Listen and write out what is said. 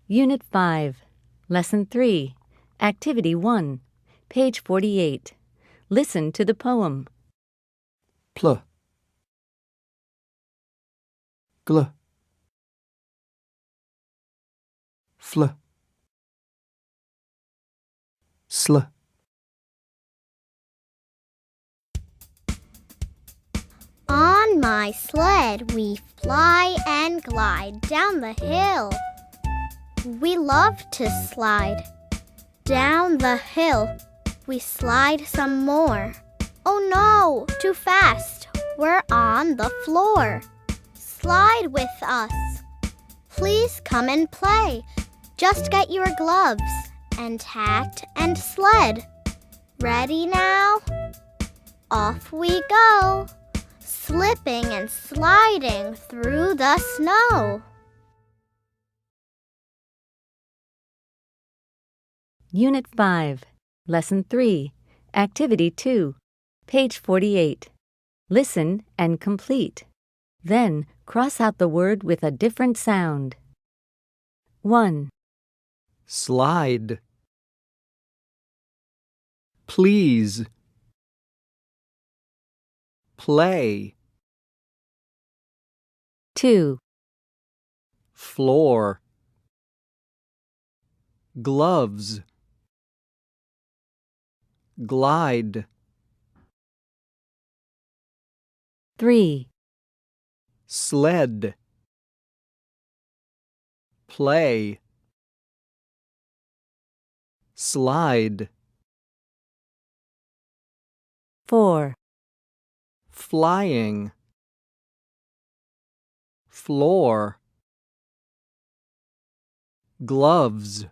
Unit 5, Lesson 3, Activity 1, page 48. Listen to the poem. Pl, gl, fl, sl. On my sled we fly and glide down the hill. We love to slide. Down the hill we slide some more. Oh no, too fast, we're on the floor. Slide with us. Please come and play. Just get your gloves and hat and sled. Ready now? Off we go, slipping and sliding through the snow. Unit 5, Lesson 3, Activity 2, page 48. Listen and complete. Then cross out the word with a different sound. 1, Slide. Please. Play. 2, Floor. Gloves. Glide. 3, Sled. Play. Slide. 4, Flying. Floor. Gloves.